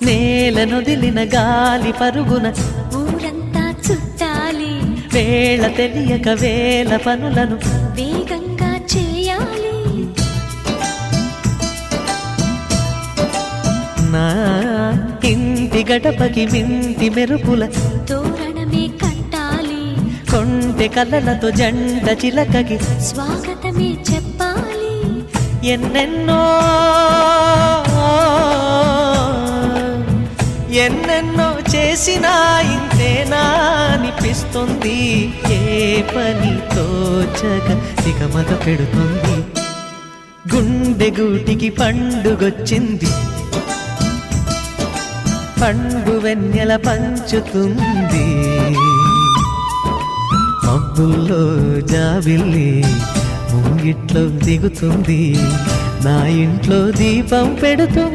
నేలనొదిలిన గాలి పరుగున ఊరంతా చుట్టాలి, వేళ తెలియక వేల పనులను వేగంగా చేయాలి. నా ఇంటి గడపకి వింటి మెరుపుల తోరణమే కట్టాలి, కొంటె కలలతో జంట చిలకకి స్వాగతమే చెప్పాలి. ఎన్నెన్నో ఎన్నెన్నో చేసినా ఇంతేనా అనిపిస్తుంది. ఏ పని తోచక దిగమగ పెడుతుంది. గుండె గూటికి పండుగొచ్చింది, పండు వెన్నెల పంచుతుంది. మబ్బుల్లో జాబిల్లి ముంగిట్లో దిగుతుంది, నా ఇంట్లో దీపం పెడుతుంది.